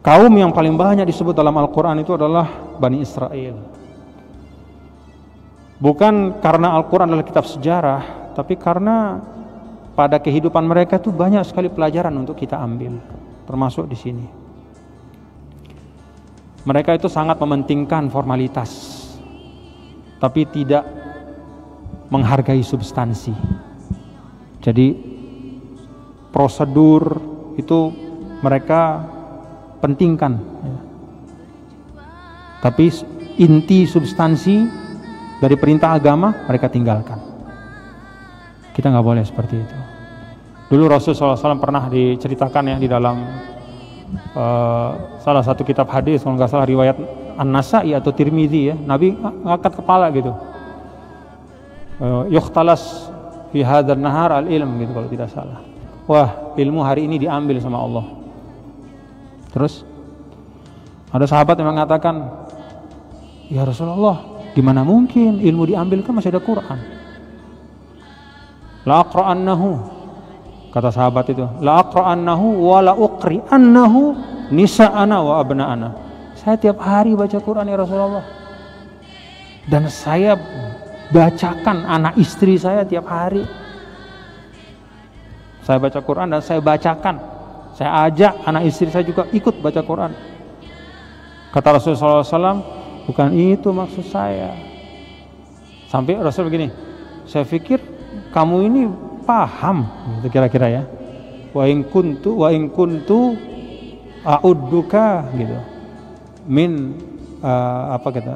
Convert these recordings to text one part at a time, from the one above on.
Kaum yang paling banyak disebut dalam Al-Quran itu adalah Bani Israel. Bukan karena Al-Quran adalah kitab sejarah, tapi karena pada kehidupan mereka itu banyak sekali pelajaran untuk kita ambil, termasuk di sini. Mereka itu sangat mementingkan formalitas, tapi tidak menghargai substansi. Jadi prosedur itu mereka pentingkan, ya. Tapi inti substansi dari perintah agama mereka tinggalkan. Kita nggak boleh seperti itu. Dulu Rasulullah SAW pernah diceritakan ya di dalam salah satu kitab hadis, kalau nggak salah riwayat An-Nasa'i atau Tirmidzi ya, Nabi ngangkat kepala gitu. Yukhtalas fi hadzal nahar al-ilm gitu kalau tidak salah. Wah, ilmu hari ini diambil sama Allah. Terus ada sahabat yang mengatakan, ya Rasulullah, gimana mungkin ilmu diambil, kan masih ada Quran. La aqra'annahu, kata sahabat itu, la aqra'annahu wa la uqri'annahu nisa'ana wa abna'ana. Saya tiap hari baca Quran ya Rasulullah, dan saya bacakan anak istri saya tiap hari. Saya baca Quran dan saya bacakan, saya ajak anak istri saya juga ikut baca Quran. Kata Rasulullah SAW, bukan itu maksud saya. Sampai Rasul begini, saya pikir kamu ini paham, gitu kira-kira ya. Wa in kuntu a'udduka gitu. Min apa kata?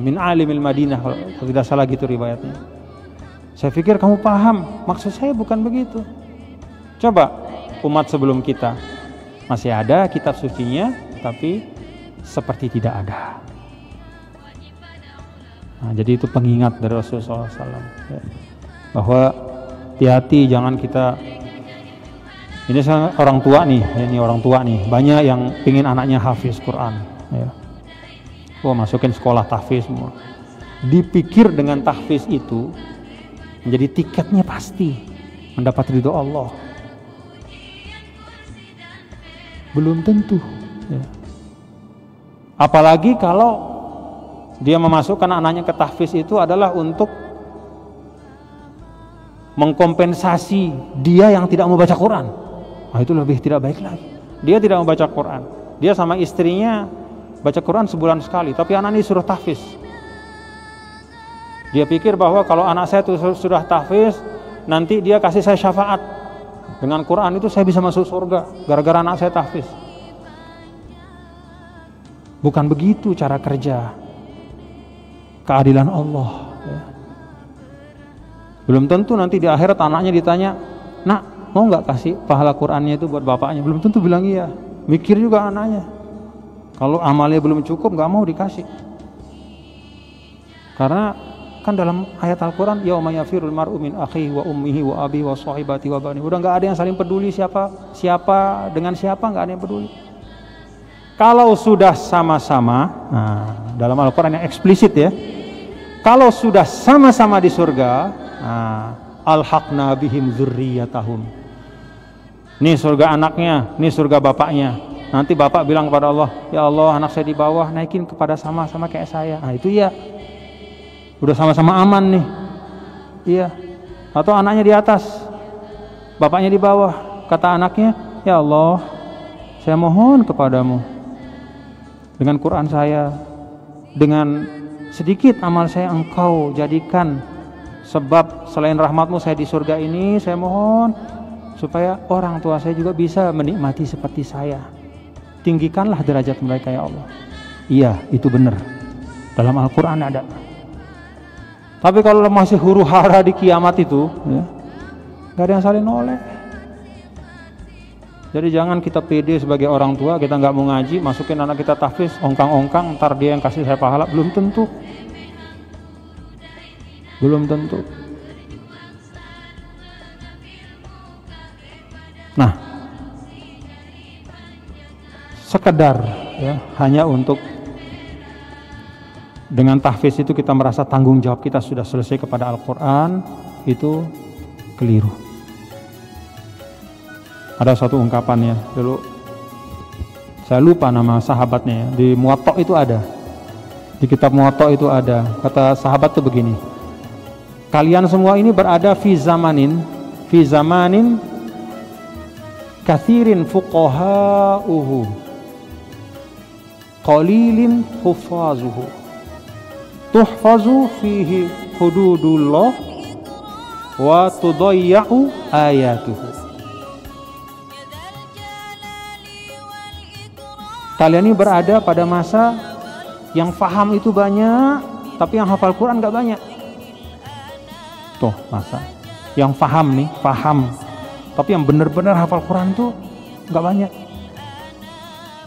Min alimil Madinah, kalau tidak salah gitu riwayatnya. Saya pikir kamu paham, maksud saya bukan begitu. Coba umat sebelum kita masih ada kitab sucinya, tapi seperti tidak ada. Nah, jadi itu pengingat dari Rasulullah SAW ya, bahwa hati-hati, jangan kita, ini orang tua nih, ya, ini orang tua nih, banyak yang ingin anaknya hafiz Quran ya. Masukin sekolah tahfiz semua. Dipikir dengan tahfiz itu menjadi tiketnya pasti mendapat ridho Allah. Belum tentu ya. Apalagi kalau dia memasukkan anaknya ke tahfiz itu adalah untuk mengkompensasi dia yang tidak mau baca Quran. Nah, itu lebih tidak baik lagi. Dia tidak mau baca Quran, dia sama istrinya baca Quran sebulan sekali, tapi anak ini suruh tahfiz. Dia pikir bahwa kalau anak saya itu sudah tahfiz, nanti dia kasih saya syafaat. Dengan Quran itu saya bisa masuk surga gara-gara anak saya tahfiz. Bukan begitu cara kerja keadilan Allah ya. Belum tentu nanti di akhirat anaknya ditanya, nak mau nggak kasih pahala Qurannya itu buat bapaknya? Belum tentu bilang iya. Mikir juga anaknya. Kalau amalnya belum cukup nggak mau dikasih. Karena kan dalam ayat Al-Quran, yauma yafirul mar'u min akhihi wa ummihi wa abihi wa sahibati wa bani. Udah nggak ada yang saling peduli siapa dengan siapa, nggak ada yang peduli. Kalau sudah sama-sama, nah, dalam Al-Quran yang eksplisit ya, kalau sudah sama-sama di surga, nah, alhaqna bihim dzurriyyatahum. Nih surga anaknya, nih surga bapaknya. Nanti bapak bilang kepada Allah, ya Allah, anak saya di bawah, naikin kepada sama-sama kayak saya. Nah itu ya, udah sama-sama aman nih. Iya. Atau anaknya di atas, bapaknya di bawah. Kata anaknya, ya Allah, saya mohon kepadamu, dengan Quran saya, dengan sedikit amal saya, engkau jadikan sebab selain rahmatmu saya di surga ini. Saya mohon supaya orang tua saya juga bisa menikmati seperti saya. Tinggikanlah derajat mereka ya Allah. Iya, itu benar. Dalam Al-Quran ada. Tapi kalau masih huru hara di kiamat itu, ya, gak ada yang saling noleh. Jadi jangan kita pede sebagai orang tua, kita nggak mau ngaji, masukin anak kita tahfiz, ongkang-ongkang, ntar dia yang kasih saya pahala. Belum tentu. Belum tentu. Nah, sekedar ya, hanya untuk dengan tahfiz itu kita merasa tanggung jawab kita sudah selesai kepada Al-Quran, itu keliru. Ada satu ungkapan ya, dulu saya lupa nama sahabatnya ya, di Muwatta itu ada. Di kitab Muwatta itu ada. Kata sahabat itu begini. Kalian semua ini berada fi zamanin kathirin fuqaha'uhu qalilin hufazuhu tuhfazu fihi hududullah wa tudayya'u ayatuhu. Kalian ini berada pada masa yang faham itu banyak, tapi yang hafal Quran gak banyak. Tuh masa yang faham nih, faham, tapi yang benar-benar hafal Quran tuh gak banyak.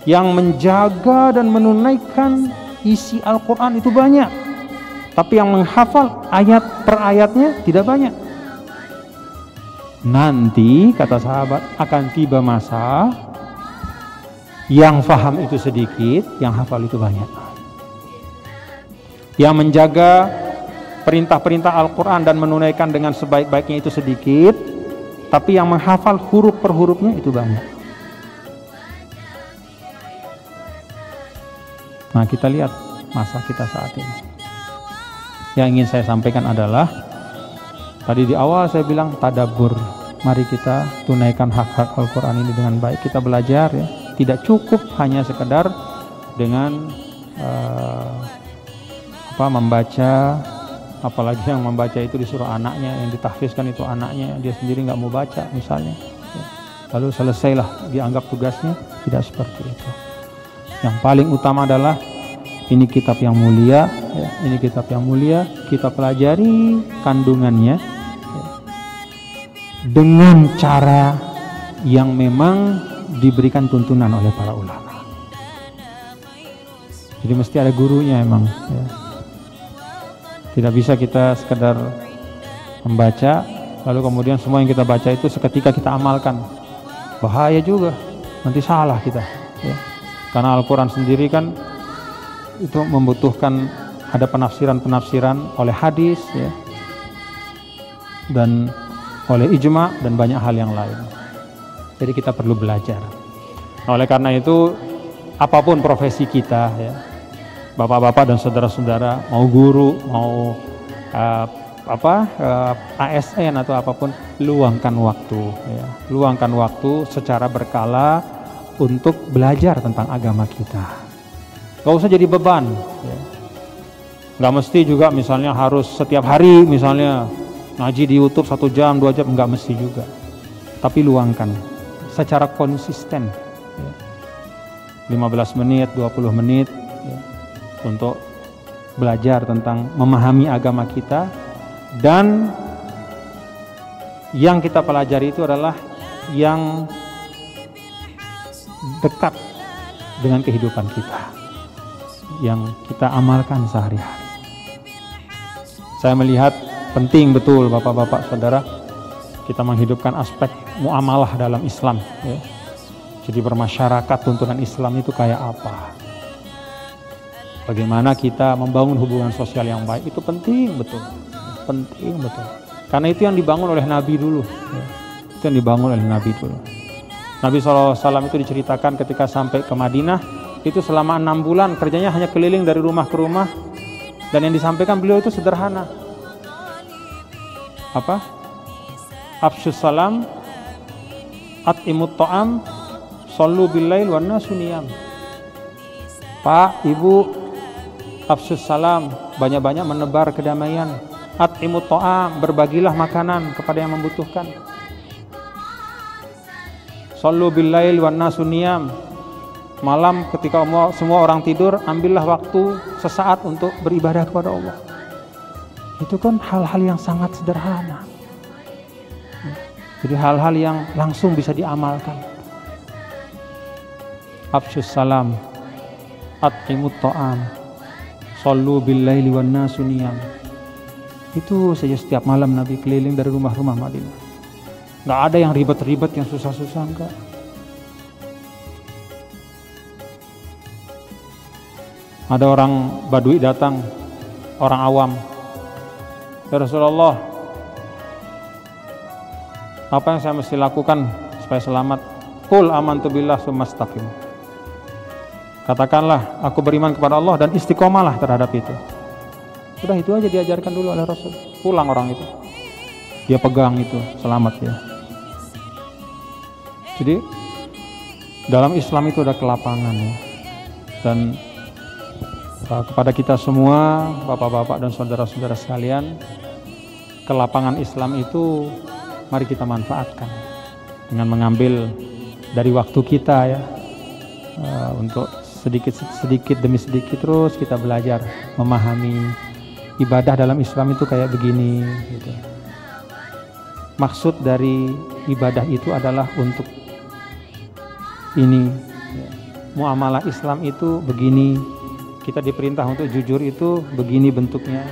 Yang menjaga dan menunaikan isi Al-Quran itu banyak, tapi yang menghafal ayat per ayatnya tidak banyak. Nanti kata sahabat akan tiba masa yang faham itu sedikit, yang hafal itu banyak. Yang menjaga perintah-perintah Al-Quran dan menunaikan dengan sebaik-baiknya itu sedikit, tapi yang menghafal huruf per hurufnya itu banyak. Nah, kita lihat masa kita saat ini. Yang ingin saya sampaikan adalah, tadi di awal saya bilang tadabbur. Mari kita tunaikan hak-hak Al-Quran ini dengan baik. Kita belajar ya. Tidak cukup hanya sekedar dengan membaca, apalagi yang membaca itu disuruh anaknya, yang ditahfizkan itu anaknya, dia sendiri nggak mau baca misalnya. Lalu selesailah dianggap tugasnya. Tidak seperti itu. Yang paling utama adalah ini kitab yang mulia, ya, ini kitab yang mulia, kita pelajari kandungannya ya, dengan cara yang memang diberikan tuntunan oleh para ulama. Jadi mesti ada gurunya emang ya. Tidak bisa kita sekedar membaca lalu kemudian semua yang kita baca itu seketika kita amalkan. Bahaya juga, nanti salah kita ya. Karena Al-Quran sendiri kan itu membutuhkan ada penafsiran-penafsiran oleh hadis ya, dan oleh ijma dan banyak hal yang lain. Jadi kita perlu belajar. Nah, oleh karena itu apapun profesi kita ya, bapak-bapak dan saudara-saudara, mau guru, mau ASN atau apapun, luangkan waktu ya. Luangkan waktu secara berkala untuk belajar tentang agama kita. Gak usah jadi beban ya. Gak mesti juga misalnya harus setiap hari misalnya ngaji di YouTube 1 jam, 2 jam, gak mesti juga. Tapi luangkan secara konsisten ya. 15 menit, 20 menit ya, untuk belajar tentang memahami agama kita, dan yang kita pelajari itu adalah yang dekat dengan kehidupan kita, yang kita amalkan sehari-hari. Saya melihat penting betul bapak-bapak saudara kita menghidupkan aspek muamalah dalam Islam ya. Jadi bermasyarakat, tuntunan Islam itu kayak apa, bagaimana kita membangun hubungan sosial yang baik, itu penting betul, penting betul. Karena itu yang dibangun oleh Nabi dulu ya. Itu yang dibangun oleh Nabi dulu. Nabi SAW itu diceritakan ketika sampai ke Madinah itu selama 6 bulan kerjanya hanya keliling dari rumah ke rumah, dan yang disampaikan beliau itu sederhana. Apa? Afsyus salam, at'imut ta'am, shollu billail wan nasu niyam. Pak, Ibu, afsyus salam, banyak-banyak menebar kedamaian. At'imut ta'am, berbagilah makanan kepada yang membutuhkan. Shollu billail wan nasu niyam, malam ketika semua orang tidur, ambillah waktu sesaat untuk beribadah kepada Allah. Itu kan hal-hal yang sangat sederhana. Jadi hal-hal yang langsung bisa diamalkan. Afsyus salam, at'imut ta'am, shollu billaili wan nasu niyam. Itu saja setiap malam Nabi keliling dari rumah-rumah Madinah. Gak ada yang ribet-ribet, yang susah-susah, enggak. Ada orang Badui datang, orang awam. Ya Rasulullah, apa yang saya mesti lakukan supaya selamat. Qul amantu billah tsumastaqim. Katakanlah aku beriman kepada Allah dan istiqomalah terhadap itu. Udah itu aja diajarkan dulu oleh Rasul. Pulang orang itu, dia pegang itu, selamat ya. Jadi dalam Islam itu ada kelapangan ya. Dan kepada kita semua, bapak-bapak dan saudara-saudara sekalian, kelapangan Islam itu mari kita manfaatkan dengan mengambil dari waktu kita ya, untuk sedikit demi sedikit terus kita belajar memahami ibadah dalam Islam itu kayak begini gitu. Maksud dari ibadah itu adalah untuk ini ya. Muamalah Islam itu begini, kita diperintah untuk jujur itu begini bentuknya.